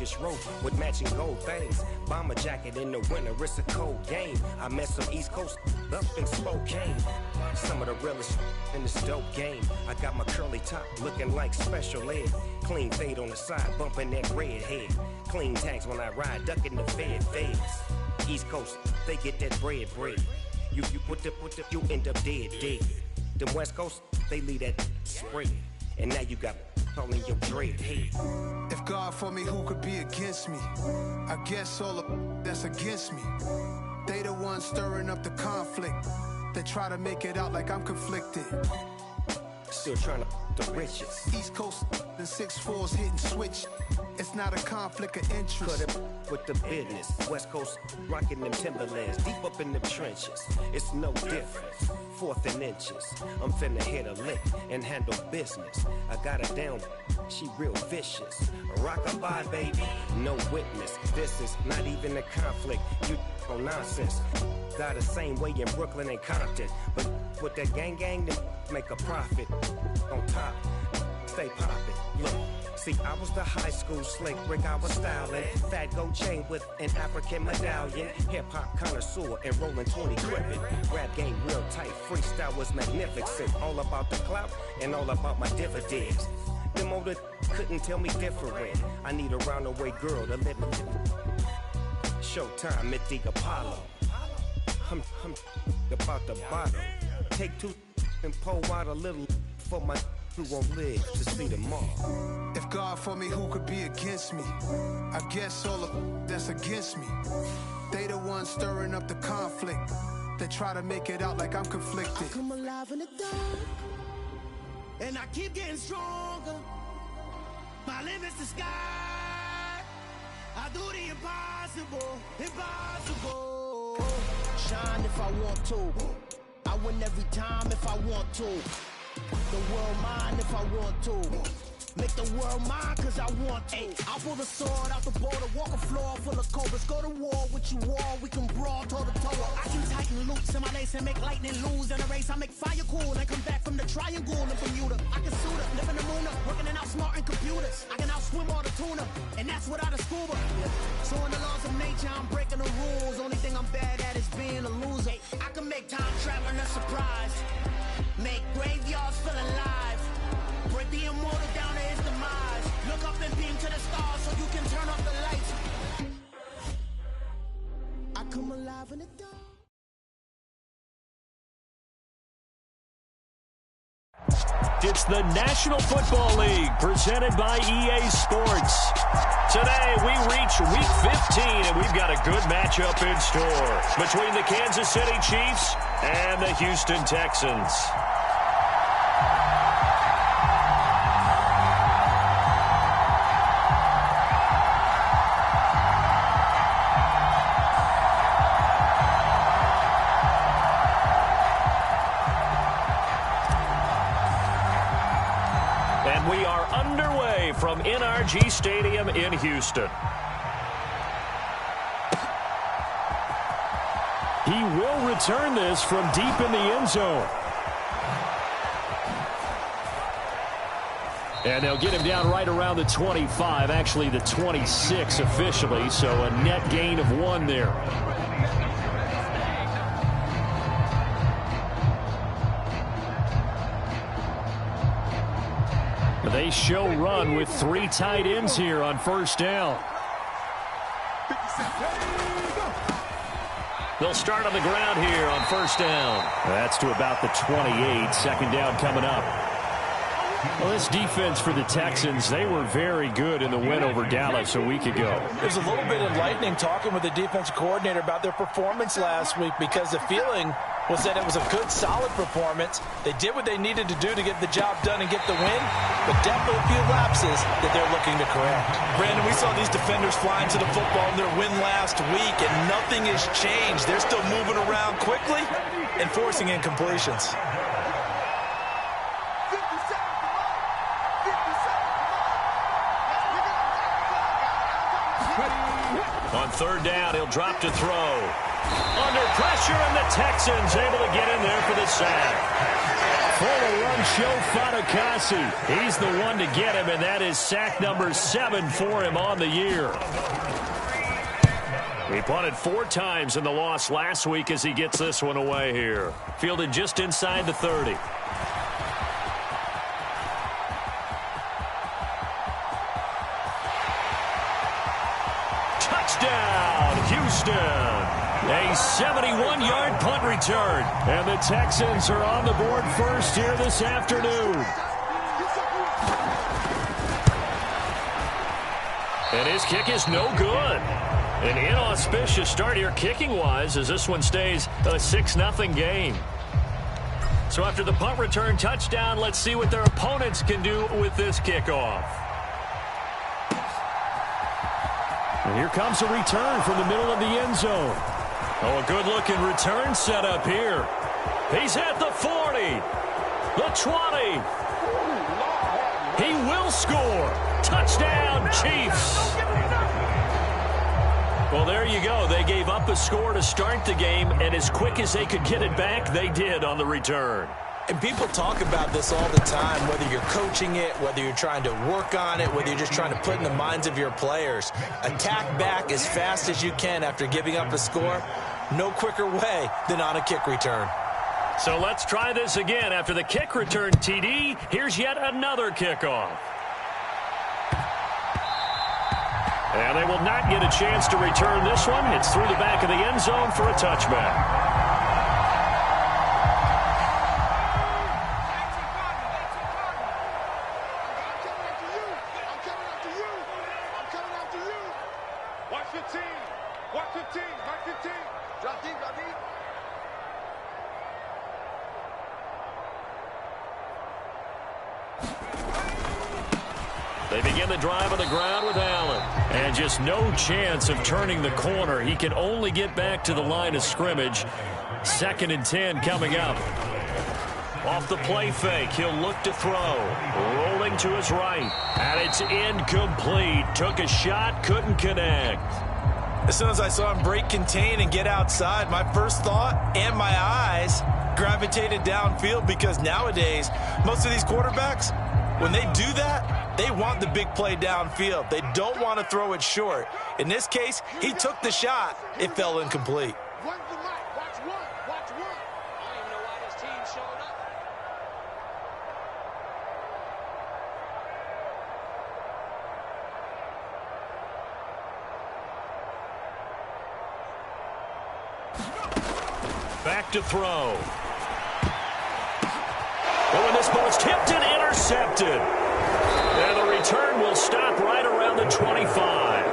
Turkish robe with matching gold things. Bomber jacket in the winter, it's a cold game. I met some East Coast up in Spokane. Some of the realest in this dope game. I got my curly top looking like special ed. Clean fade on the side, bumping that red head. Clean tags when I ride, ducking the feds. East Coast, they get that bread. You you end up dead. The West Coast, they leave that spread. And now you got calling your dread head. If God for me, who could be against me? I guess all of that's against me. They the ones stirring up the conflict. They try to make it out like I'm conflicted. Still trying to the riches. East Coast and 6'4s hitting switch. It's not a conflict of interest. Cut it with the business. West Coast rocking them Timberlands, deep up in the trenches. It's no difference. 4th and inches. I'm finna hit a lick and handle business. I got her down. She real vicious. Rockabye, baby. No witness. This is not even a conflict. You on nonsense. Got the same way in Brooklyn and Compton. But with that gang, then make a profit. On top, stay poppin'. Look, see, I was the high school slick Rick, I was styling. Fat gold chain with an African medallion. Hip-hop connoisseur and rolling 20 gripping. Rap game real tight, freestyle was magnificent. All about the clout and all about my dividends. Them older couldn't tell me different. I need a roundaway girl to live with. Showtime at the Apollo. I'm about the bottom. Take 2 and pour out a little for my who won't live to see tomorrow. If God for me, who could be against me? I guess all of that's against me. They the ones stirring up the conflict. They try to make it out like I'm conflicted. I come alive in the dark, and I keep getting stronger. My limit's the sky. I do the impossible. Shine if I want to. I win every time if I want to. The world mine if I want to. Make the world mine cause I want to. I'll pull the sword out the border, walk a floor full of cobras. Go to war with you all, we can brawl toe to toe. I can tighten loops in my lace and make lightning lose in a race. I make fire cool and come back from the triangle in Bermuda. I can suit up, live in the moon up, working and outsmarting computers. I can outswim all the tuna, and that's without a scuba. So in the laws of nature, I'm breaking the rules. Only thing I'm bad at is being a loser. I can make time traveling a surprise. Make graveyards feel alive. Break the immortal down to his demise. Look up and beam to the stars so you can turn off the lights. I come alive in the dark. It's the National Football League presented by EA Sports. Today we reach Week 15 and we've got a good matchup in store between the Kansas City Chiefs and the Houston Texans. And we are underway from NRG Stadium in Houston. He will return this from deep in the end zone. And they'll get him down right around the 25, actually the 26 officially, so a net gain of 1 there. They show run with 3 tight ends here on first down. They'll start on the ground here on first down. That's to about the 28. Second down coming up. Well, this defense for the Texans, they were very good in the win over Dallas a week ago. There's a little bit enlightening talking with the defensive coordinator about their performance last week because the feeling was that it was a good, solid performance. They did what they needed to do to get the job done and get the win, but definitely a few lapses that they're looking to correct. Brandon, we saw these defenders flying to the football in their win last week, and nothing has changed. They're still moving around quickly and forcing incompletions. On third down, he'll drop to throw. Under pressure, and the Texans able to get in there for the sack. For the run, show Fatukasi. He's the one to get him, and that is sack number 7 for him on the year. He punted 4 times in the loss last week as he gets this one away here. Fielded just inside the 30. Touchdown, Houston. A 71-yard punt return. And the Texans are on the board first here this afternoon. And his kick is no good. An inauspicious start here kicking-wise as this one stays a 6-0 game. So after the punt return touchdown, let's see what their opponents can do with this kickoff. And here comes a return from the middle of the end zone. Oh, a good-looking return set up here. He's at the 40, the 20. He will score. Touchdown, Chiefs. Well, there you go. They gave up a score to start the game, and as quick as they could get it back, they did on the return. And people talk about this all the time, whether you're coaching it, whether you're trying to work on it, whether you're just trying to put in the minds of your players. Attack back as fast as you can after giving up a score. No quicker way than on a kick return. So let's try this again. After the kick return, TD, here's yet another kickoff. And they will not get a chance to return this one. It's through the back of the end zone for a touchback. They begin the drive on the ground with Allen. And just no chance of turning the corner. He can only get back to the line of scrimmage. 2nd and 10 coming up. Off the play fake, he'll look to throw. Rolling to his right. And it's incomplete. Took a shot, couldn't connect. As soon as I saw him break contain and get outside, my first thought and my eyes gravitated downfield, because nowadays, most of these quarterbacks, when they do that, they want the big play downfield. They don't want to throw it short. In this case, he took the shot. It fell incomplete. Watch one. I don't even know why this team showed up. Back to throw. Oh, and this ball's tipped and intercepted. And the return will stop right around the 25.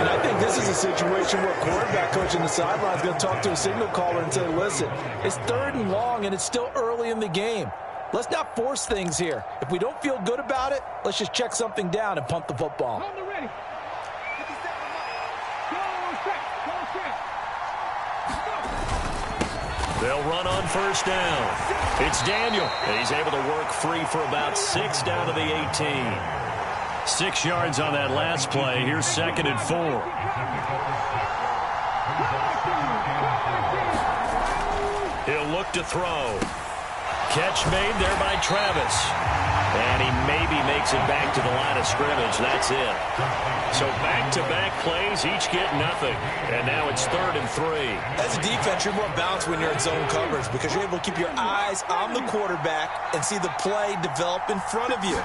And I think this is a situation where quarterback coach on the sideline is going to talk to a signal caller and say, listen, it's 3rd and long and it's still early in the game. Let's not force things here. If we don't feel good about it, let's just check something down and punt the football. They'll run on 1st down. It's Daniel. And he's able to work free for about 6 down to the 18. 6 yards on that last play. Here's 2nd and 4. He'll look to throw. Catch made there by Travis. And he maybe makes it back to the line of scrimmage. That's it. So back-to-back plays, each get nothing. And now it's 3rd and 3. As a defense, you're more balanced when you're in zone coverage because you're able to keep your eyes on the quarterback and see the play develop in front of you.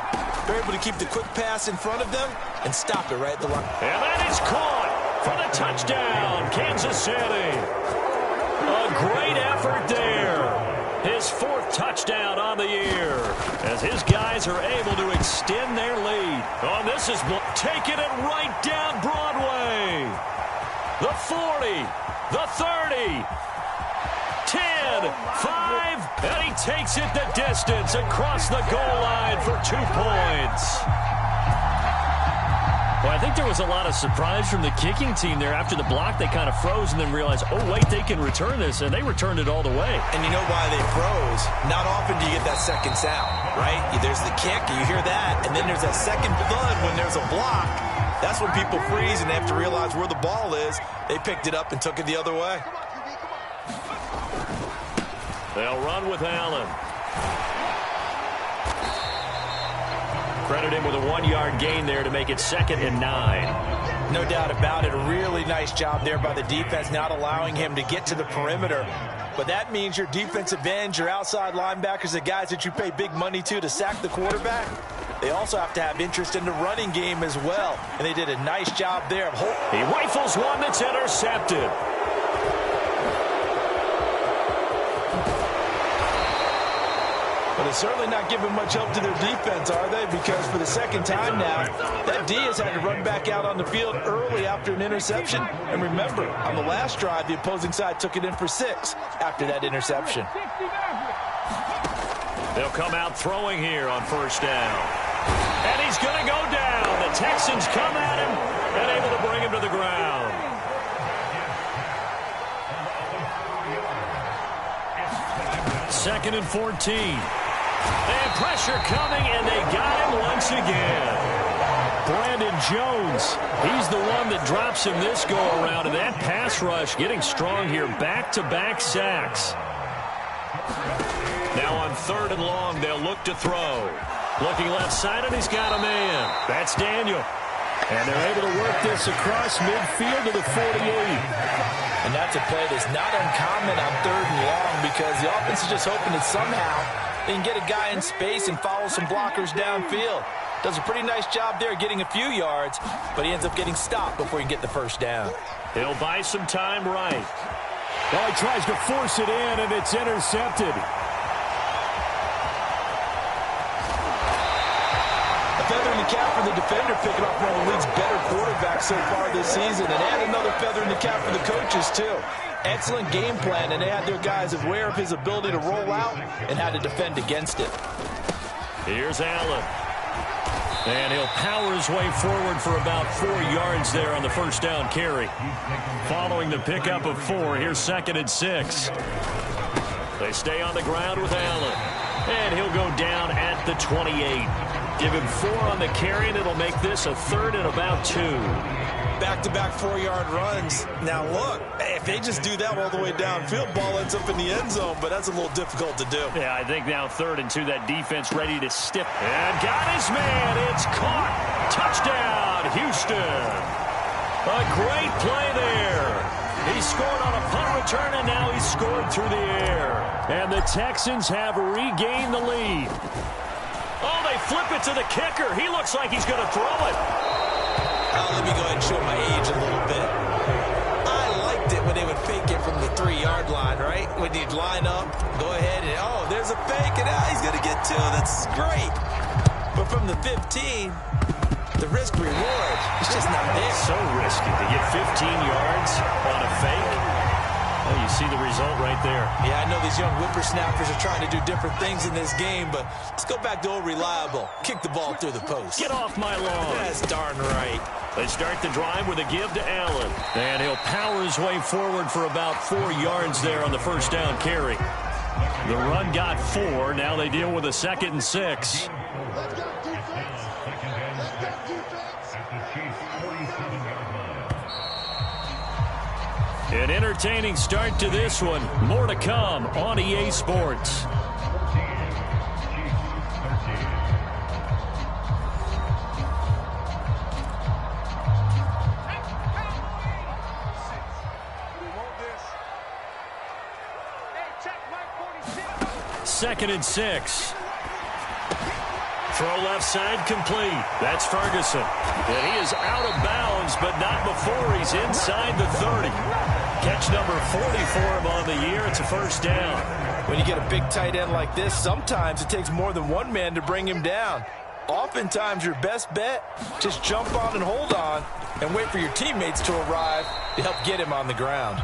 You're able to keep the quick pass in front of them and stop it right at the line. And that is caught for the touchdown, Kansas City. A great effort there. His 4th touchdown on the year as his guys are able to extend their lead. Oh, this is taking it right down Broadway. The 40, the 30, 10, 5, and he takes it the distance across the goal line for 2 points. Well, I think there was a lot of surprise from the kicking team there. After the block, they kind of froze and then realized, oh, wait, they can return this, and they returned it all the way. And you know why they froze? Not often do you get that second sound, right? There's the kick, you hear that, and then there's that second thud when there's a block. That's when people freeze and they have to realize where the ball is. They picked it up and took it the other way. They'll run with Allen. Credit him with a 1-yard gain there to make it 2nd and 9. No doubt about it. A really nice job there by the defense, not allowing him to get to the perimeter. But that means your defensive ends, your outside linebackers, the guys that you pay big money to sack the quarterback, they also have to have interest in the running game as well. And they did a nice job there of He rifles one that's intercepted. But it's certainly not giving much help to their defense, are they? Because for the second time now, that D has had to run back out on the field early after an interception. And remember, on the last drive, the opposing side took it in for 6 after that interception. They'll come out throwing here on 1st down. And he's going to go down. The Texans come at him and able to bring him to the ground. Second and 14. And pressure coming, and they got him once again. Brandon Jones, he's the one that drops him this go-around. And that pass rush getting strong here. Back-to-back sacks. Now on 3rd and long, they'll look to throw. Looking left side, and he's got a man. That's Daniel. And they're able to work this across midfield to the 48. And that's a play that's not uncommon on 3rd and long because the offense is just hoping that somehow they can get a guy in space and follow some blockers downfield. Does a pretty nice job there getting a few yards, but he ends up getting stopped before he can get the 1st down. He'll buy some time right. Well, he tries to force it in, and it's intercepted. Feather in the cap for the defender, picking off one of the league's better quarterbacks so far this season, and add another feather in the cap for the coaches too. Excellent game plan, and they had their guys aware of his ability to roll out and how to defend against it. Here's Allen. And he'll power his way forward for about 4 yards there on the 1st down carry. Following the pickup of 4, here's 2nd and 6. They stay on the ground with Allen. And he'll go down at the 28. Give him 4 on the carry, and it'll make this a 3rd and about 2. Back-to-back 4-yard runs. Now, look, if they just do that all the way downfield, ball ends up in the end zone, but that's a little difficult to do. Yeah, I think now 3rd and 2, that defense ready to stiff. And got his man. It's caught. Touchdown, Houston. A great play there. He scored on a punt return, and now he's scored through the air. And the Texans have regained the lead. Oh, they flip it to the kicker. He looks like he's going to throw it. Let me go ahead and show my age a little bit. I liked it when they would fake it from the 3-yard line, right? When you'd line up, go ahead, and oh, there's a fake, and he's going to get 2. That's great. But from the 15, the risk-reward is just not there. So risky to get 15 yards on a fake. Well, you see the result right there. Yeah, I know these young whippersnappers are trying to do different things in this game, but let's go back to old reliable. Kick the ball through the post. Get off my lawn. That's darn right. They start the drive with a give to Allen. And he'll power his way forward for about 4 yards there on the 1st down carry. The run got 4. Now they deal with a 2nd and 6. An entertaining start to this one. More to come on EA Sports. Second and 6. Throw left side complete. That's Ferguson. And he is out of bounds, but not before he's inside the 30. Catch number 40 for him on the year. It's a 1st down. When you get a big tight end like this, sometimes it takes more than one man to bring him down. Oftentimes, your best bet, just jump on and hold on and wait for your teammates to arrive to help get him on the ground.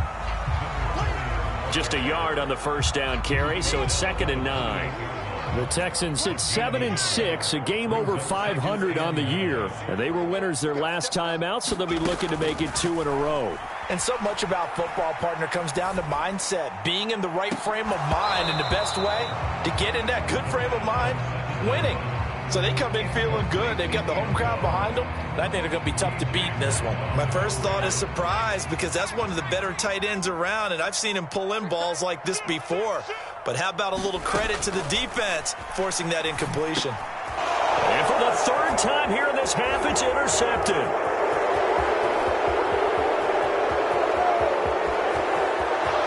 Just a yard on the 1st down carry, so it's 2nd and 9. The Texans sit 7-6, a game over 500 on the year. And they were winners their last time out, so they'll be looking to make it 2 in a row. And so much about football, partner, comes down to mindset. Being in the right frame of mind, and the best way to get in that good frame of mind, winning. So they come in feeling good. They've got the home crowd behind them. And I think they're going to be tough to beat in this one. My first thought is surprise because that's one of the better tight ends around, and I've seen him pull in balls like this before. But how about a little credit to the defense forcing that incompletion? And for the third time here in this half, it's intercepted.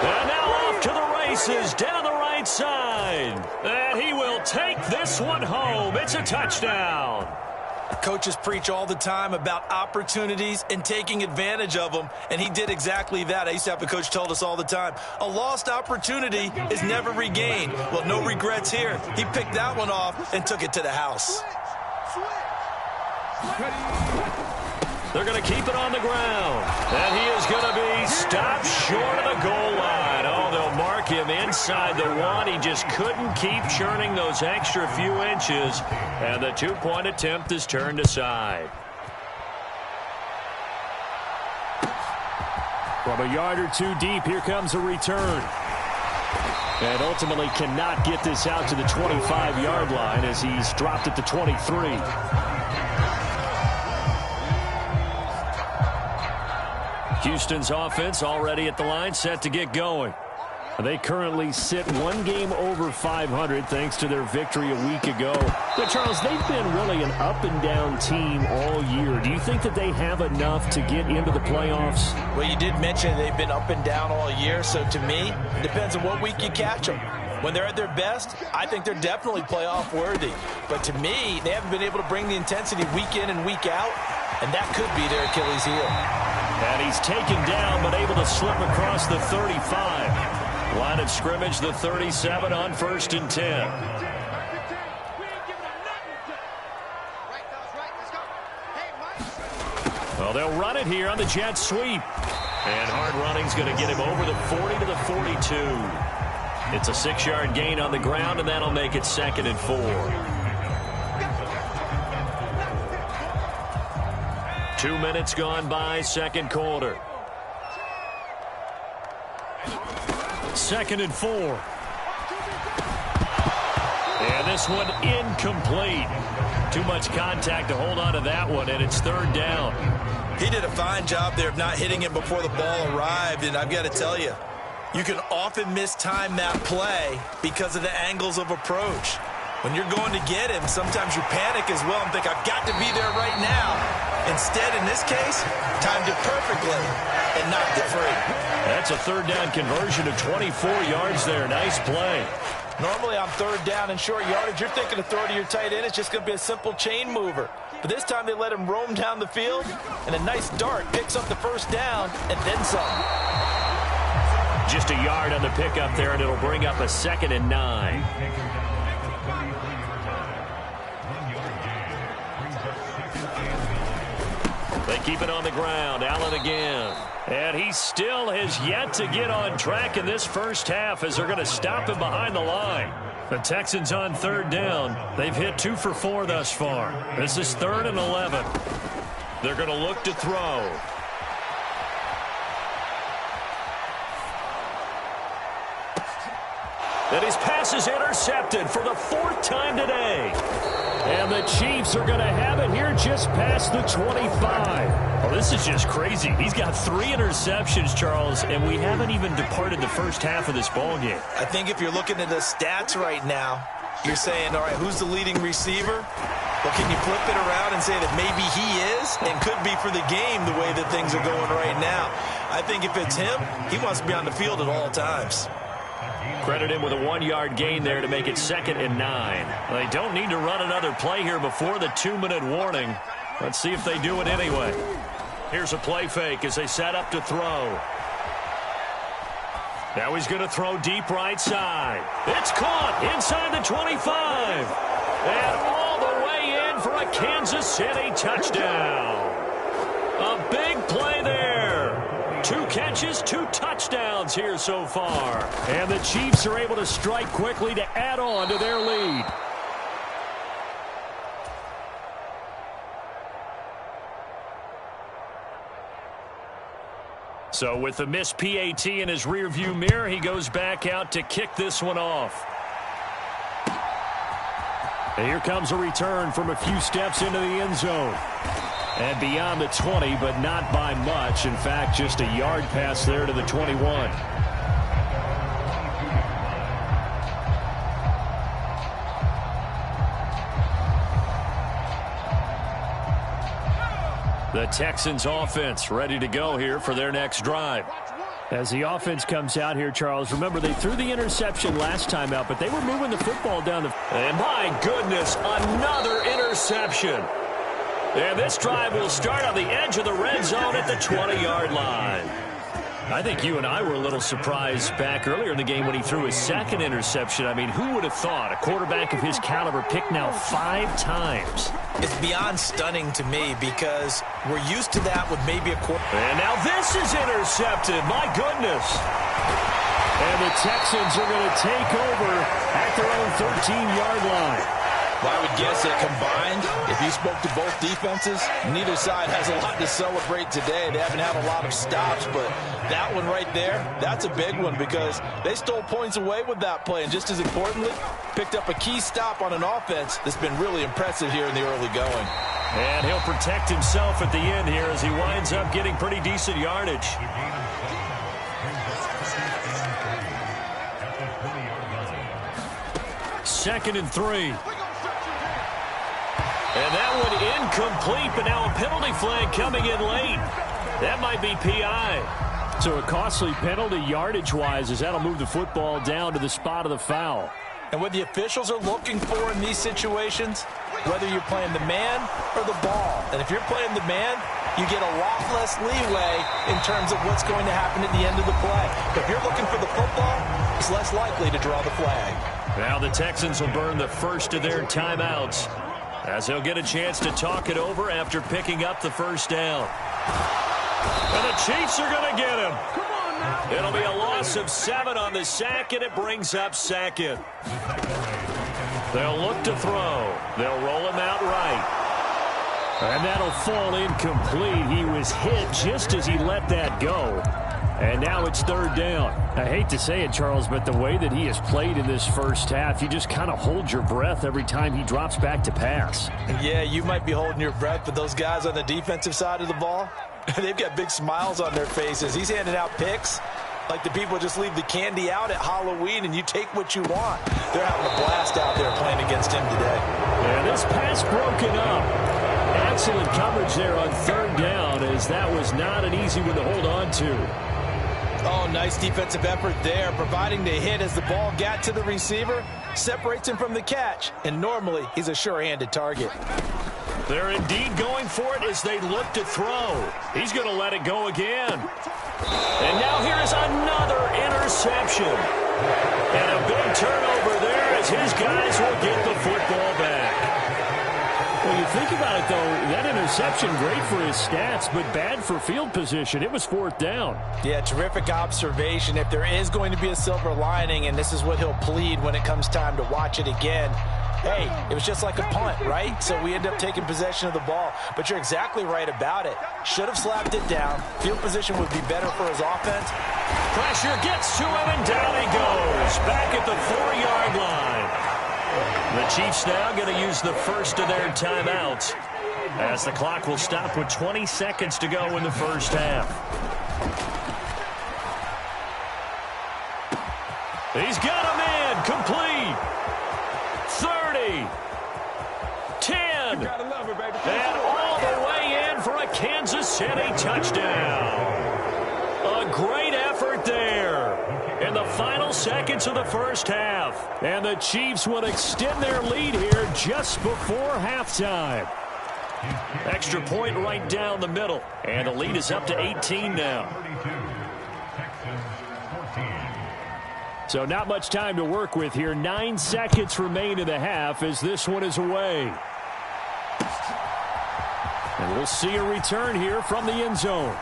And now off to the races down the right side. And he will take this one home. It's a touchdown. Coaches preach all the time about opportunities and taking advantage of them, and he did exactly that. I used to have a coach told us all the time, a lost opportunity is never regained. Well, no regrets here. He picked that one off and took it to the house. They're going to keep it on the ground. And he is going to be stopped short of the goal line. Oh, they'll mark him inside the one. He just couldn't keep churning those extra few inches. And the two-point attempt is turned aside. From a yard or two deep, here comes a return. And ultimately cannot get this out to the 25-yard line as he's dropped at the 23. Houston's offense already at the line, set to get going. They currently sit one game over 500 thanks to their victory a week ago. But, Charles, they've been really an up-and-down team all year. Do you think that they have enough to get into the playoffs? Well, you did mention they've been up and down all year, so to me, it depends on what week you catch them. When they're at their best, I think they're definitely playoff worthy. But to me, they haven't been able to bring the intensity week in and week out, and that could be their Achilles heel. And he's taken down but able to slip across the 35. Line of scrimmage, the 37 on 1st and 10. Well, they'll run it here on the jet sweep. And hard running's going to get him over the 40 to the 42. It's a 6-yard gain on the ground, and that'll make it 2nd and 4. 2 minutes gone by, second quarter. 2nd and 4. And this one incomplete. Too much contact to hold on to that one, and it's 3rd down. He did a fine job there of not hitting him before the ball arrived, and I've got to tell you, you can often mistime that play because of the angles of approach. When you're going to get him, sometimes you panic as well and think, I've got to be there right now. Instead, in this case, timed it perfectly and knocked it free. That's a 3rd down conversion of 24 yards there. Nice play. Normally on 3rd down and short yardage, you're thinking of throw to your tight end. It's just going to be a simple chain mover. But this time they let him roam down the field, and a nice dart picks up the 1st down and then some. Just a yard on the pickup there, and it'll bring up a 2nd and 9. They keep it on the ground. Allen again. And he still has yet to get on track in this first half as they're going to stop him behind the line. The Texans on 3rd down. They've hit 2 for 4 thus far. This is 3rd and 11. They're going to look to throw. And his pass is intercepted for the 4th time today. And the Chiefs are going to have it here just past the 25. Oh, this is just crazy. He's got 3 interceptions, Charles, and we haven't even departed the first half of this ballgame. I think if you're looking at the stats right now, you're saying, all right, who's the leading receiver? Well, can you flip it around and say that maybe he is and could be for the game the way that things are going right now? I think if it's him, he wants to be on the field at all times. Credit him with a 1-yard gain there to make it 2nd and 9. They don't need to run another play here before the 2-minute warning. Let's see if they do it anyway. Here's a play fake as they set up to throw. Now he's going to throw deep right side. It's caught inside the 25. And all the way in for a Kansas City touchdown. A big play there. 2 catches, 2 touchdowns here so far. And the Chiefs are able to strike quickly to add on to their lead. So with the missed PAT in his rearview mirror, he goes back out to kick this one off. And here comes a return from a few steps into the end zone. And beyond the 20, but not by much. In fact, just a yard pass there to the 21. The Texans offense ready to go here for their next drive. As the offense comes out here, Charles, remember they threw the interception last time out, but they were moving the football down the... And my goodness, another interception. And this drive will start on the edge of the red zone at the 20-yard line. I think you and I were a little surprised back earlier in the game when he threw his second interception. I mean, who would have thought a quarterback of his caliber picked now 5 times? It's beyond stunning to me because we're used to that with maybe a quarter. And now this is intercepted. My goodness. And the Texans are going to take over at their own 13-yard line. Well, I would guess that combined, if you spoke to both defenses, neither side has a lot to celebrate today. They haven't had a lot of stops, but that one right there, that's a big one because they stole points away with that play. And just as importantly, picked up a key stop on an offense that's been really impressive here in the early going. And he'll protect himself at the end here as he winds up getting pretty decent yardage. Second and 3. And that one incomplete, but now a penalty flag coming in late. That might be PI. So a costly penalty yardage-wise as that'll move the football down to the spot of the foul. And what the officials are looking for in these situations, whether you're playing the man or the ball. And if you're playing the man, you get a lot less leeway in terms of what's going to happen at the end of the play. But if you're looking for the football, it's less likely to draw the flag. Now the Texans will burn the first of their timeouts as they'll get a chance to talk it over after picking up the first down. And the Chiefs are going to get him. It'll be a loss of 7 on the sack, and it brings up second. They'll look to throw. They'll roll him out right. And that'll fall incomplete. He was hit just as he let that go. And now it's third down. I hate to say it, Charles, but the way that he has played in this first half, you just kind of hold your breath every time he drops back to pass. Yeah, you might be holding your breath, but those guys on the defensive side of the ball, they've got big smiles on their faces. He's handing out picks like the people just leave the candy out at Halloween and you take what you want. They're having a blast out there playing against him today. And this pass broken up. Excellent coverage there on third down as that was not an easy one to hold on to. Oh, nice defensive effort there, providing the hit as the ball got to the receiver, separates him from the catch, and normally he's a sure-handed target. They're indeed going for it as they look to throw. He's going to let it go again. And now here's another interception. And a big turnover there as his guys will get the football back. Well, you think about it, though, that interception, great for his stats, but bad for field position. It was fourth down. Yeah, terrific observation. If there is going to be a silver lining, and this is what he'll plead when it comes time to watch it again, hey, it was just like a punt, right? So we end up taking possession of the ball. But you're exactly right about it. Should have slapped it down. Field position would be better for his offense. Pressure gets to him, and down he goes. Back at the 4-yard line. The Chiefs now going to use the first of their timeouts as the clock will stop with 20 seconds to go in the first half. He's got a man complete. 30. 10. And all the way in for a Kansas City touchdown. A great effort there in the final seconds of the first half. And the Chiefs will extend their lead here just before halftime. Extra point right down the middle. And the lead is up to 18 now. So not much time to work with here. 9 seconds remain in the half as this one is away. And we'll see a return here from the end zone.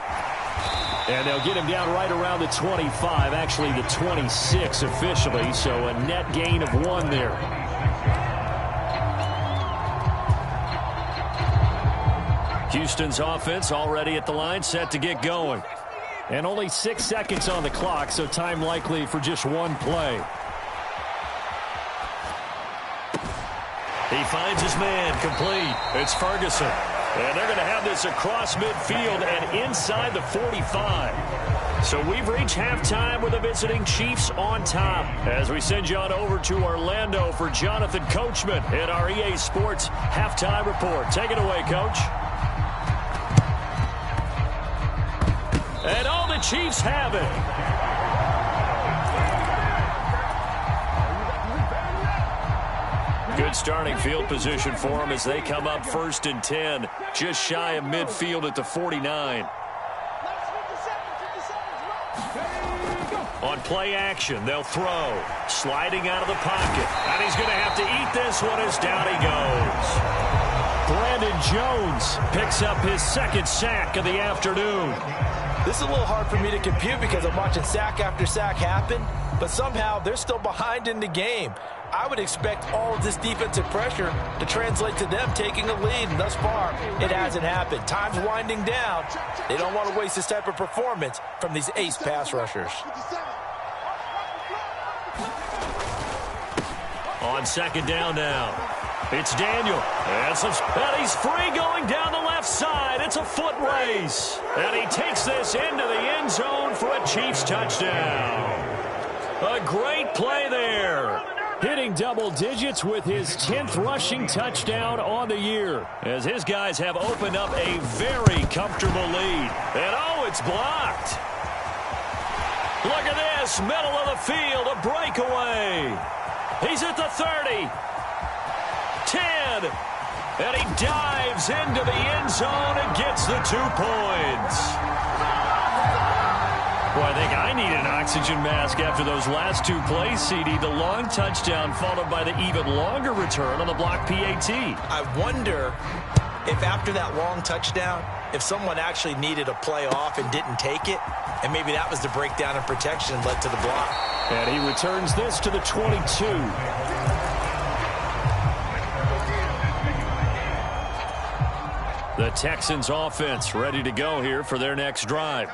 And they'll get him down right around the 25, actually the 26 officially, so a net gain of 1 there. Houston's offense already at the line, set to get going. And only 6 seconds on the clock, so time likely for just 1 play. He finds his man complete. It's Ferguson. And they're going to have this across midfield and inside the 45. So we've reached halftime with the visiting Chiefs on top. As we send you on over to Orlando for Jonathan Coachman in our EA Sports Halftime Report. Take it away, Coach. the Chiefs have it. Good starting field position for them as they come up 1st and 10, just shy of midfield at the 49. On play action, they'll throw. Sliding out of the pocket. And he's going to have to eat this one as down he goes. Brandon Jones picks up his 2nd sack of the afternoon. This is a little hard for me to compute because I'm watching sack after sack happen, but somehow they're still behind in the game. I would expect all of this defensive pressure to translate to them taking a lead, and thus far, it hasn't happened. Time's winding down. They don't want to waste this type of performance from these ace pass rushers. On 2nd down now. It's Daniel. And he's free going down the left side. It's a foot race. And he takes this into the end zone for a Chiefs touchdown. A great play there. Hitting double digits with his 10th rushing touchdown on the year, as his guys have opened up a very comfortable lead. And it's blocked. Look at this, middle of the field, a breakaway. He's at the 30, 10, and he dives into the end zone and gets the 2 points. Well, I think I need an oxygen mask after those last 2 plays, CD. The long touchdown followed by the even longer return on the block PAT. I wonder if after that long touchdown, if someone actually needed a play off and didn't take it, and maybe that was the breakdown in protection and led to the block. And he returns this to the 22. The Texans offense ready to go here for their next drive.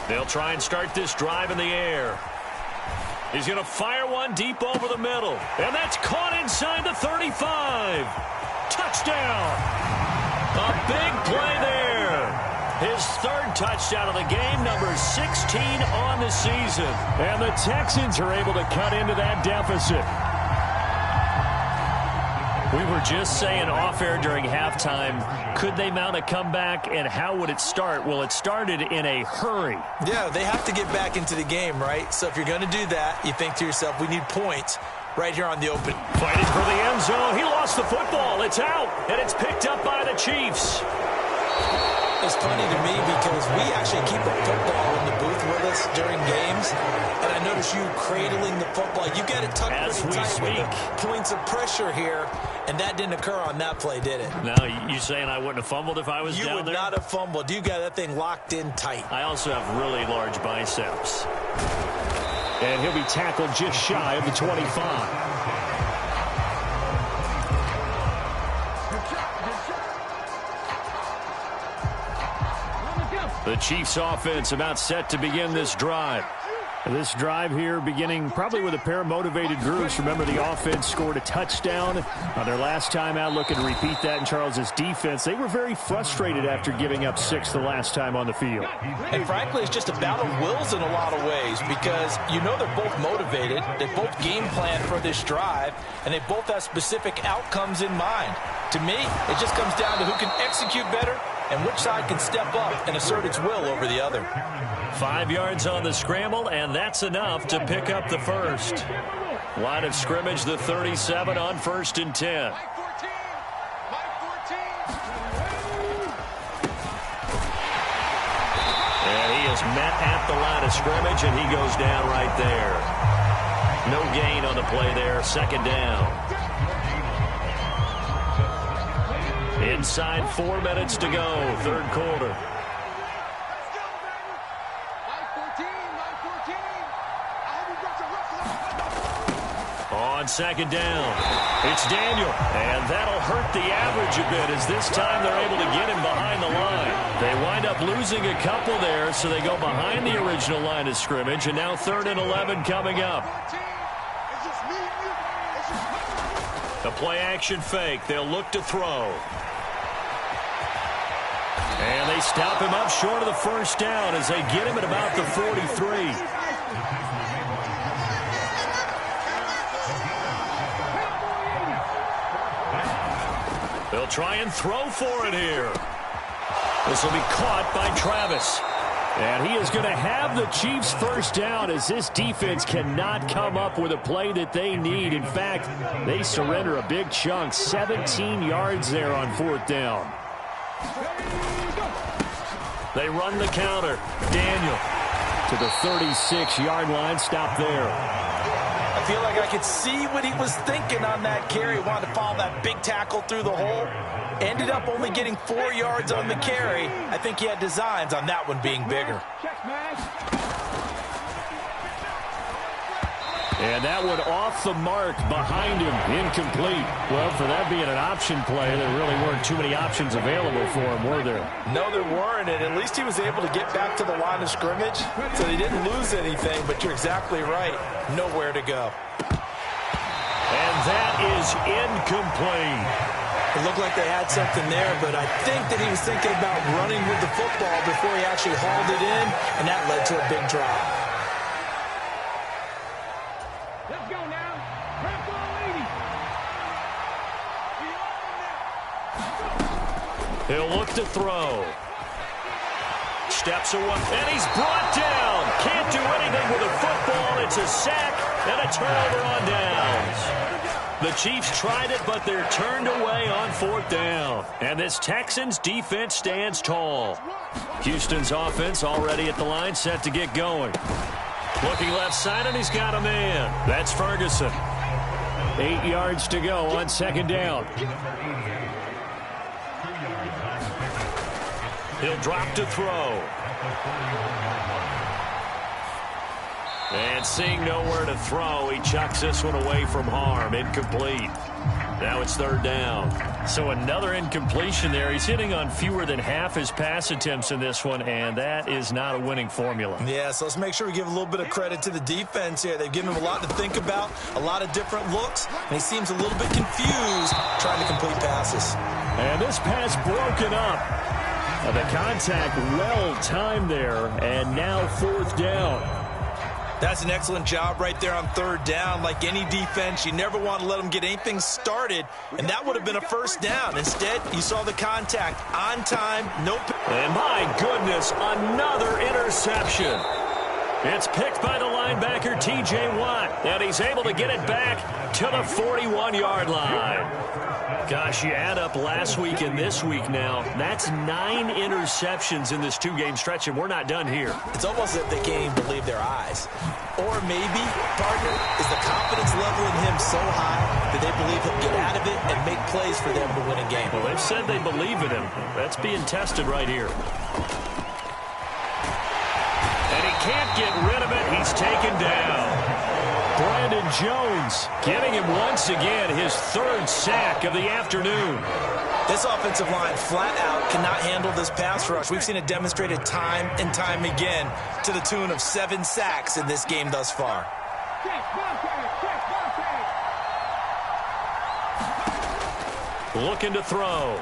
They'll try and start this drive in the air. He's going to fire one deep over the middle. And that's caught inside the 35. Touchdown. A big play there. His 3rd touchdown of the game, number 16 on the season. And the Texans are able to cut into that deficit. We were just saying off-air during halftime, could they mount a comeback, and how would it start? Well, it started in a hurry. Yeah, they have to get back into the game, right? So if you're going to do that, you think to yourself, we need points right here on the open. Fighting for the end zone. He lost the football. It's out, and it's picked up by the Chiefs. It's funny to me because we actually keep a football in the booth with us during games, and I notice you cradling the football. You get it tucked pretty tight with the points of pressure here, and that didn't occur on that play, did it? No, you saying I wouldn't have fumbled if I was down there? You would not have fumbled. You got that thing locked in tight. I also have really large biceps. And he'll be tackled just shy of the 25. The Chiefs offense about set to begin this drive. This drive here beginning probably with a pair of motivated groups. Remember, the offense scored a touchdown on their last time out. Looking to repeat that in Charles's defense. They were very frustrated after giving up 6 the last time on the field. And frankly, it's just a battle of wills in a lot of ways because you know they're both motivated. They both game plan for this drive, and they both have specific outcomes in mind. To me, it just comes down to who can execute better and which side can step up and assert its will over the other. 5 yards on the scramble, and that's enough to pick up the first. Line of scrimmage, the 37 on 1st and 10. And he is met at the line of scrimmage, and he goes down right there. No gain on the play there, 2nd down. Inside 4 minutes to go, 3rd quarter. On 2nd down, it's Daniel, and that'll hurt the average a bit as this time they're able to get him behind the line. They wind up losing a couple there, so they go behind the original line of scrimmage, and now 3rd and 11 coming up. The play-action fake, they'll look to throw. And they stop him up short of the 1st down as they get him at about the 43. They'll try and throw for it here. This will be caught by Travis. And he is going to have the Chiefs first down as this defense cannot come up with a play that they need. In fact, they surrender a big chunk, 17 yards there on 4th down. They run the counter. Daniel to the 36-yard line. Stop there. I feel like I could see what he was thinking on that carry. He wanted to follow that big tackle through the hole. Ended up only getting 4 yards on the carry. I think he had designs on that one being bigger. And that one off the mark behind him, incomplete. Well, for that being an option play, there really weren't too many options available for him, were there? No, there weren't, and at least he was able to get back to the line of scrimmage, so he didn't lose anything, but you're exactly right. Nowhere to go. And that is incomplete. It looked like they had something there, but I think that he was thinking about running with the football before he actually hauled it in, and that led to a big drop. Let's go now. Press on, lady. He'll look to throw. Steps away, and he's brought down. Can't do anything with the football. It's a sack and a turnover on downs. The Chiefs tried it, but they're turned away on 4th down. And this Texans defense stands tall. Houston's offense already at the line, set to get going. Looking left side, and he's got a man. That's Ferguson. 8 yards to go on 2nd down. He'll drop to throw. And seeing nowhere to throw, he chucks this one away from harm. Incomplete. Now it's 3rd down. So another incompletion there. He's hitting on fewer than half his pass attempts in this one, and that is not a winning formula. Yeah, so let's make sure we give a little bit of credit to the defense here. They've given him a lot to think about, a lot of different looks, and he seems a little bit confused trying to complete passes. And this pass broken up. The contact well timed there, and now 4th down. That's an excellent job right there on 3rd down. Like any defense, you never want to let them get anything started, and that would have been a 1st down. Instead, you saw the contact on time, no. And my goodness, another interception. It's picked by the linebacker, T.J. Watt, and he's able to get it back to the 41-yard line. Gosh, you add up last week and this week now, that's 9 interceptions in this 2-game stretch, and we're not done here. It's almost as if they can't even believe their eyes. Or maybe, partner, is the confidence level in him so high that they believe he'll get out of it and make plays for them to win a game. Well, they've said they believe in him. That's being tested right here. And he can't get rid of it. He's taken down. Brandon Jones giving him once again his 3rd sack of the afternoon. This offensive line flat out cannot handle this pass rush. We've seen it demonstrated time and time again to the tune of 7 sacks in this game thus far. Looking to throw.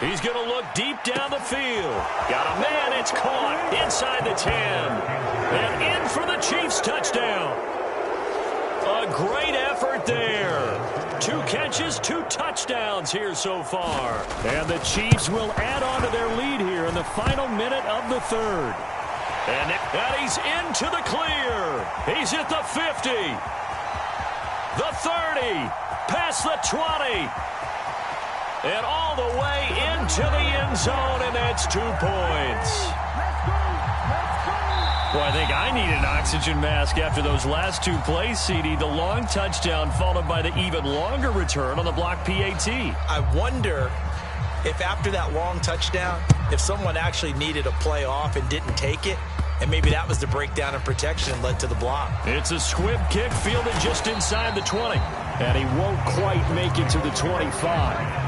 He's going to look deep down the field. Got a man. It's caught inside the 10. And in for the Chiefs touchdown. A great effort there. 2 catches, 2 touchdowns here so far. And the Chiefs will add on to their lead here in the final minute of the 3rd. And he's into the clear. He's at the 50. The 30. Past the 20. And all the way into the end zone, and that's 2 points. Well, I think I need an oxygen mask after those last 2 plays, CD. The long touchdown followed by the even longer return on the block PAT. I wonder if after that long touchdown, if someone actually needed a play off and didn't take it, and maybe that was the breakdown in protection and led to the block. It's a squib kick fielded just inside the 20. And he won't quite make it to the 25.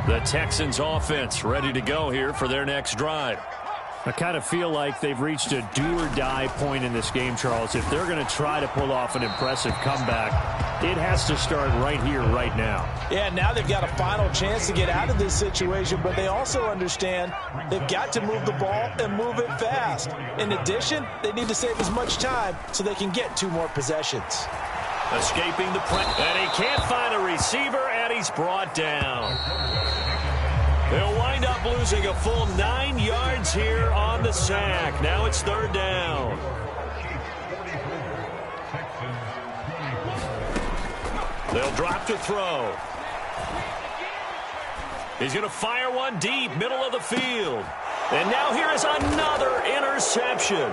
The Texans offense ready to go here for their next drive. I kind of feel like they've reached a do-or-die point in this game, Charles. If they're going to try to pull off an impressive comeback, it has to start right here, right now. Yeah, now they've got a final chance to get out of this situation, but they also understand they've got to move the ball and move it fast. In addition, they need to save as much time so they can get 2 more possessions. Escaping the press, and he can't find a receiver, and And he's brought down. They'll wind up losing a full 9 yards here on the sack. Now it's third down. They'll drop to throw. He's going to fire one deep, middle of the field. And now here is another interception.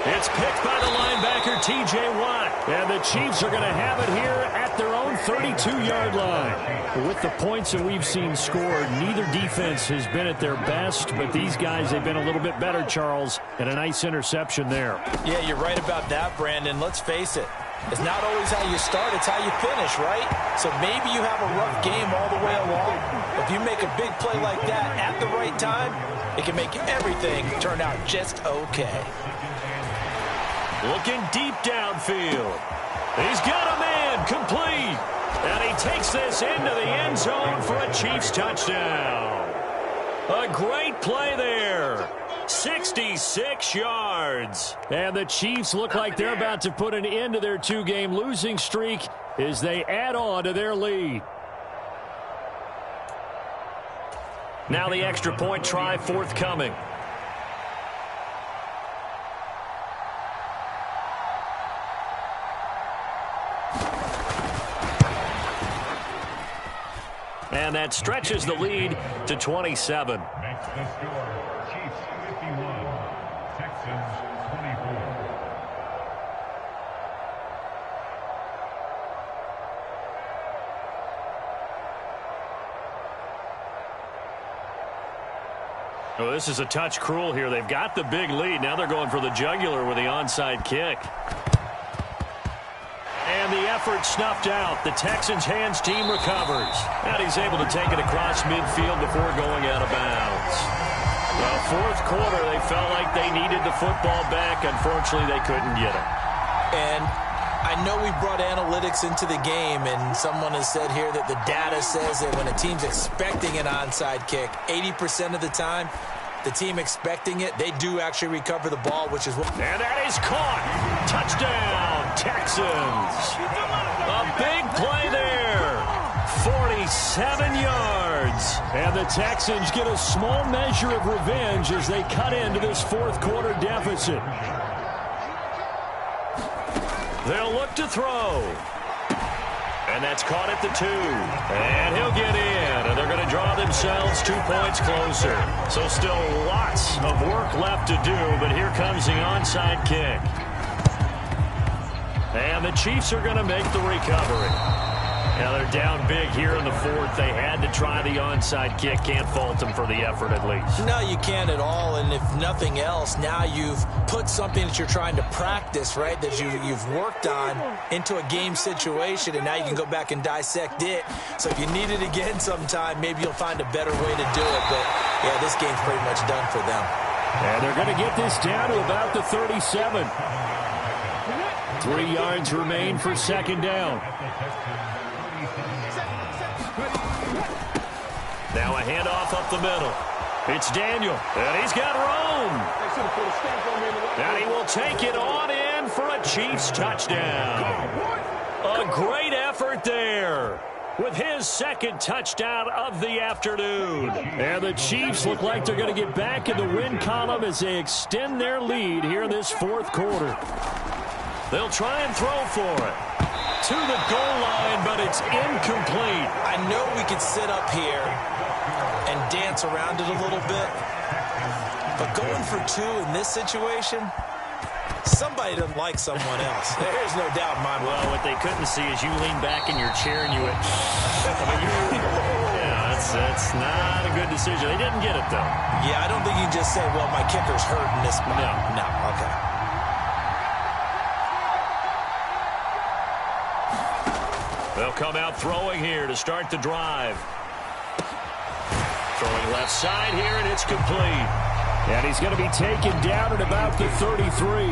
It's picked by the linebacker, T.J. Watt. And the Chiefs are going to have it here at their own 32-yard line. With the points that we've seen scored, neither defense has been at their best, but these guys have been a little bit better, Charles, and a nice interception there. Yeah, you're right about that, Brandon. Let's face it. It's not always how you start, it's how you finish, right? So maybe you have a rough game all the way along. If you make a big play like that at the right time, it can make everything turn out just okay. Looking deep downfield. He's got a man complete. And he takes this into the end zone for a Chiefs touchdown. A great play there. 66 yards. And the Chiefs look like they're about to put an end to their 2-game losing streak as they add on to their lead. Now the extra point try forthcoming. And that stretches the lead to 27. Makes the score. Chiefs 51, Texans 24. Oh, this is a touch cruel here. They've got the big lead. Now they're going for the jugular with the onside kick. And the effort snuffed out. The Texans' hands team recovers. And he's able to take it across midfield before going out of bounds. Well, fourth quarter, they felt like they needed the football back. Unfortunately, they couldn't get it. And I know we brought analytics into the game, and someone has said here that the data says that when a team's expecting an onside kick, 80% of the time, the team expecting it, they do actually recover the ball, which is what... And that is caught. Touchdown, Texans. A big play there. 47 yards. And the Texans get a small measure of revenge as they cut into this fourth quarter deficit. They'll look to throw. And that's caught at the 2. And he'll get in. And they're going to draw themselves 2 points closer. So still lots of work left to do. But here comes the onside kick. And the Chiefs are going to make the recovery. Now they're down big here in the fourth. They had to try the onside kick. Can't fault them for the effort at least. No, you can't at all. And if nothing else, now you've put something that you're trying to practice, right, that you've worked on into a game situation, and now you can go back and dissect it. So if you need it again sometime, maybe you'll find a better way to do it. But, yeah, this game's pretty much done for them. And they're going to get this down to about the 37. 3 yards remain for second down. Now a handoff up the middle. It's Daniel, and he's got Rome. And he will take it on in for a Chiefs touchdown. A great effort there with his second touchdown of the afternoon. And the Chiefs look like they're going to get back in the win column as they extend their lead here in this fourth quarter. They'll try and throw for it. To the goal line, but it's incomplete. I know we could sit up here and dance around it a little bit, but going for 2 in this situation, somebody doesn't like someone else. There's no doubt in my mind. Well, what they couldn't see is you lean back in your chair and you went, yeah, that's not a good decision. They didn't get it, though. Yeah, I don't think you can just say, well, my kicker's hurting this. No, okay. They'll come out throwing here to start the drive. Throwing left side here, and it's complete. And he's going to be taken down at about the 33.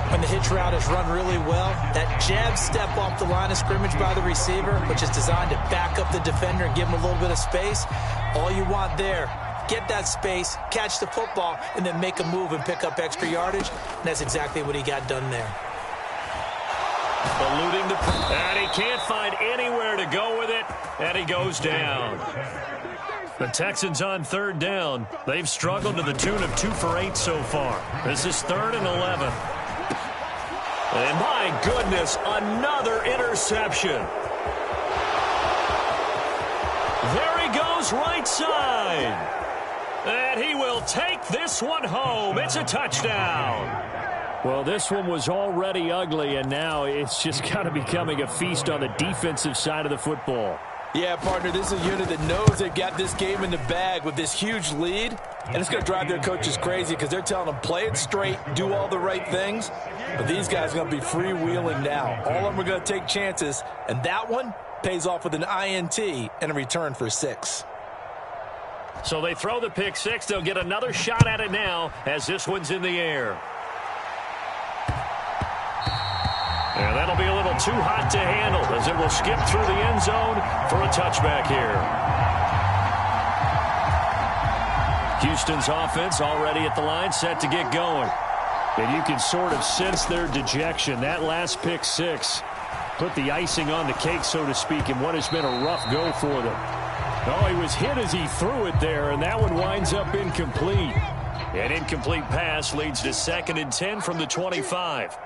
When the hitch route is run really well, that jab step off the line of scrimmage by the receiver, which is designed to back up the defender and give him a little bit of space, all you want there, get that space, catch the football, and then make a move and pick up extra yardage. And that's exactly what he got done there. Eluding and he can't find anywhere to go with it, and he goes down. The Texans on third down. They've struggled to the tune of 2 for 8 so far. This is 3rd and 11. And my goodness, another interception. There he goes, right side. And he will take this one home. It's a touchdown. Well, this one was already ugly, and now it's just kind of becoming a feast on the defensive side of the football. Yeah, partner, this is a unit that knows they've got this game in the bag with this huge lead, and it's going to drive their coaches crazy because they're telling them play it straight, do all the right things, but these guys are going to be freewheeling now. All of them are going to take chances, and that one pays off with an INT and a return for 6. So they throw the pick 6. They'll get another shot at it now as this one's in the air. And that'll be a little too hot to handle as it will skip through the end zone for a touchback here. Houston's offense already at the line, set to get going. And you can sort of sense their dejection. That last pick 6 put the icing on the cake, so to speak, in what has been a rough go for them. Oh, he was hit as he threw it there, and that one winds up incomplete. An incomplete pass leads to 2nd and 10 from the 25.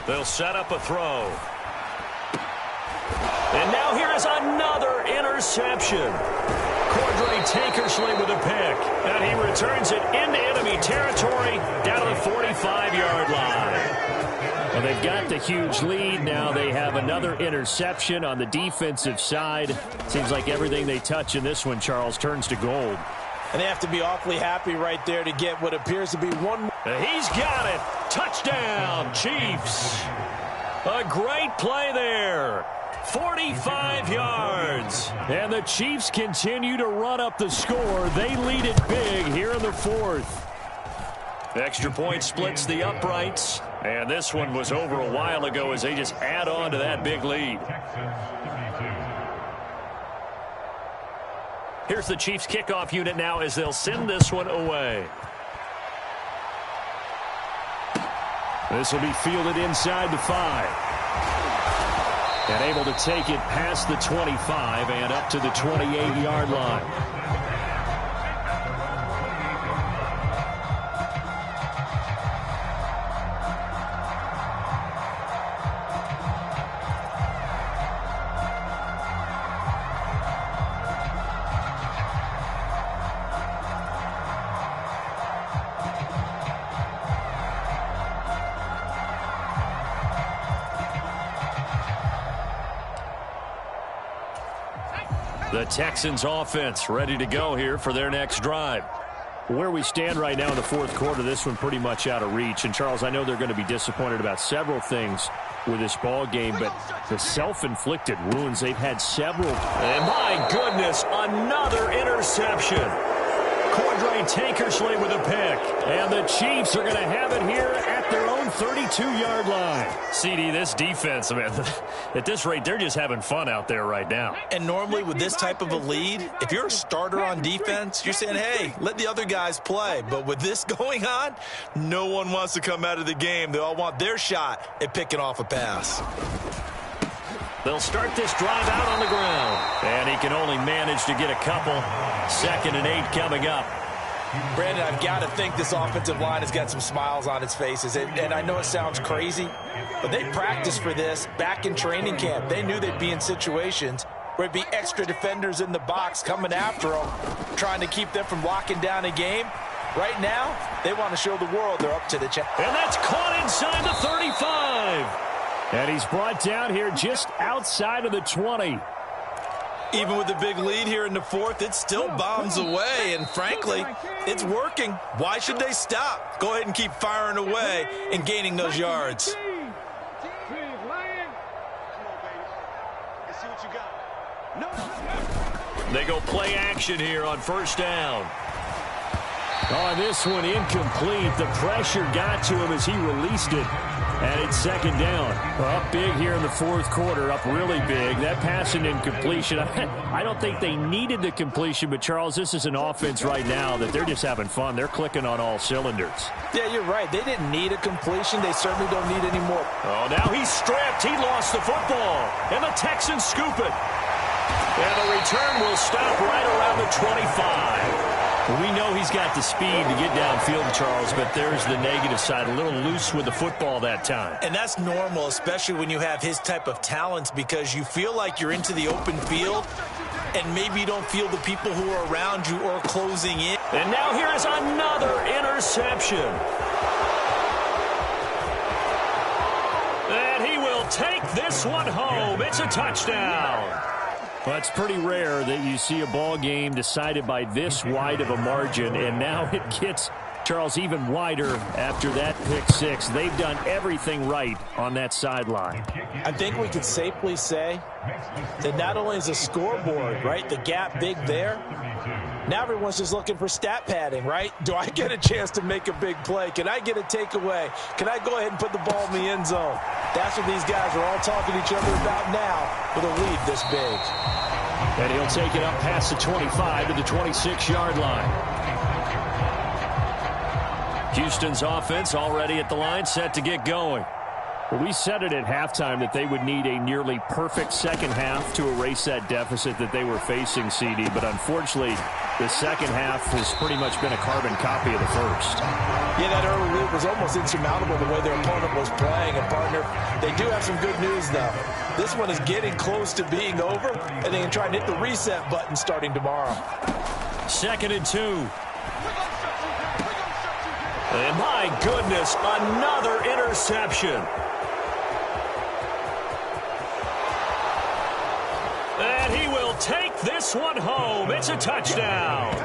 They'll set up a throw. And now here is another interception. Cordray Tankersley with a pick. And he returns it into enemy territory down to the 45-yard line. Well, they've got the huge lead. Now they have another interception on the defensive side. Seems like everything they touch in this one, Charles, turns to gold. And they have to be awfully happy right there to get what appears to be one more. He's got it. Touchdown, Chiefs. A great play there. 45 yards. And the Chiefs continue to run up the score. They lead it big here in the 4th. Extra point splits the uprights. And this one was over a while ago as they just add on to that big lead. Here's the Chiefs kickoff unit now as they'll send this one away. This will be fielded inside the 5. And able to take it past the 25 and up to the 28-yard line. The Texans offense ready to go here for their next drive. Where we stand right now in the 4th quarter, this one pretty much out of reach. And, Charles, I know they're going to be disappointed about several things with this ball game, but the self-inflicted wounds, they've had several. And, my goodness, another interception. Cordray Tankersley with a pick. And the Chiefs are going to have it here at their own 32-yard line. CD, this defense, man, at this rate, they're just having fun out there right now. And normally with this type of a lead, if you're a starter on defense, you're saying, hey, let the other guys play. But with this going on, no one wants to come out of the game. They all want their shot at picking off a pass. They'll start this drive out on the ground. And he can only manage to get a couple. 2nd and 8 coming up. Brandon, I've got to think this offensive line has got some smiles on its faces. And I know it sounds crazy, but they practiced for this back in training camp. They knew they'd be in situations where it'd be extra defenders in the box coming after them, trying to keep them from locking down a game. Right now, they want to show the world they're up to the challenge. And that's caught inside the 35. And he's brought down here just outside of the 20. Even with the big lead here in the 4th, it still bombs away. And frankly, it's working. Why should they stop? Go ahead and keep firing away and gaining those yards. They go play action here on 1st down. Oh, this one incomplete. The pressure got to him as he released it. And it's second down. Up big here in the fourth quarter, up really big. That pass and incompletion, I don't think they needed the completion, but Charles, this is an offense right now that they're just having fun. They're clicking on all cylinders. Yeah, you're right. They didn't need a completion. They certainly don't need any more. Oh, now he's stripped. He lost the football. And the Texans scoop it. And the return will stop right around the 25. We know he's got the speed to get downfield, Charles, but there's the negative side. A little loose with the football that time. And that's normal, especially when you have his type of talents, because you feel like you're into the open field, and maybe you don't feel the people who are around you or closing in. And now here is another interception. And he will take this one home. It's a touchdown. Well, it's pretty rare that you see a ball game decided by this wide of a margin, and now it gets, Charles, even wider after that pick six. They've done everything right on that sideline. I think we could safely say that not only is the scoreboard, right, the gap big there, now everyone's just looking for stat padding, right? Do I get a chance to make a big play? Can I get a takeaway? Can I go ahead and put the ball in the end zone? That's what these guys are all talking to each other about now with a lead this big. And he'll take it up past the 25 to the 26-yard line. Houston's offense already at the line, set to get going. Well, we said it at halftime that they would need a nearly perfect second half to erase that deficit that they were facing, CD. But unfortunately, the second half has pretty much been a carbon copy of the first. Yeah, that early lead was almost insurmountable the way their opponent was playing. And, partner, they do have some good news, though. This one is getting close to being over, and they can try and hit the reset button starting tomorrow. 2nd and 2. And my goodness, another interception. And he will take this one home. It's a touchdown.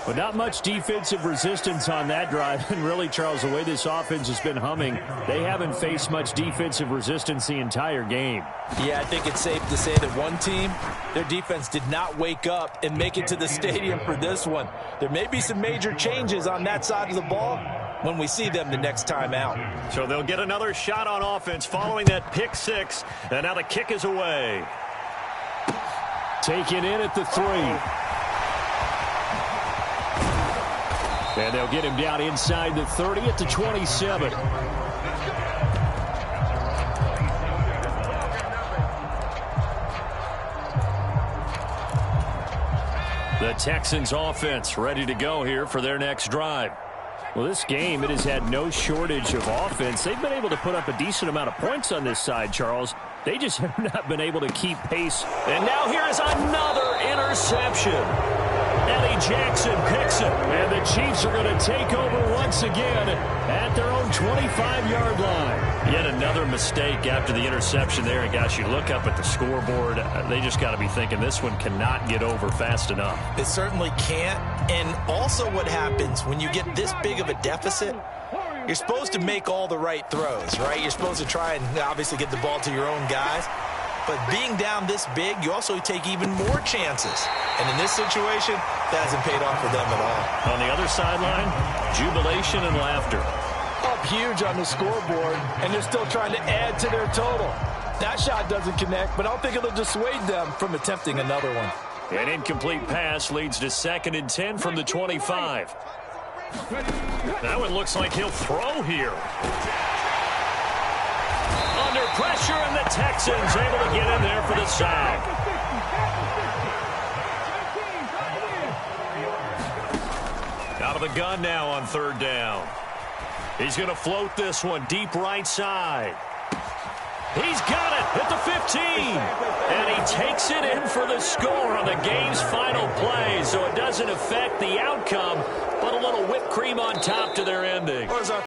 But not much defensive resistance on that drive. And really, Charles, the way this offense has been humming, they haven't faced much defensive resistance the entire game. Yeah, I think it's safe to say that one team, their defense did not wake up and make it to the stadium for this one. There may be some major changes on that side of the ball when we see them the next time out. So they'll get another shot on offense following that pick six. And now the kick is away. Taken in at the 3. And they'll get him down inside the 30 at the 27. The Texans offense ready to go here for their next drive. Well, this game, it has had no shortage of offense. They've been able to put up a decent amount of points on this side, Charles. They just have not been able to keep pace. And now here is another interception. Eddie Jackson picks it. And the Chiefs are going to take over once again at their own 25-yard line. Yet another mistake after the interception there. And, gosh, you look up at the scoreboard, they just got to be thinking this one cannot get over fast enough. It certainly can't. And also what happens when you get this big of a deficit, you're supposed to make all the right throws, right? You're supposed to try and obviously get the ball to your own guys. But being down this big, you also take even more chances. And in this situation, that hasn't paid off for them at all. On the other sideline, jubilation and laughter. Up huge on the scoreboard, and they're still trying to add to their total. That shot doesn't connect, but I don't think it'll dissuade them from attempting another one. An incomplete pass leads to 2nd and 10 from the 25. That one looks like he'll throw here. Under pressure, and the Texans able to get in there for the sack. Out of the gun now on 3rd down. He's going to float this one deep right side. He's got it at the 15. And he takes it in for the score on the game's final play. So it doesn't affect the outcome, but a little whipped cream on top to their ending.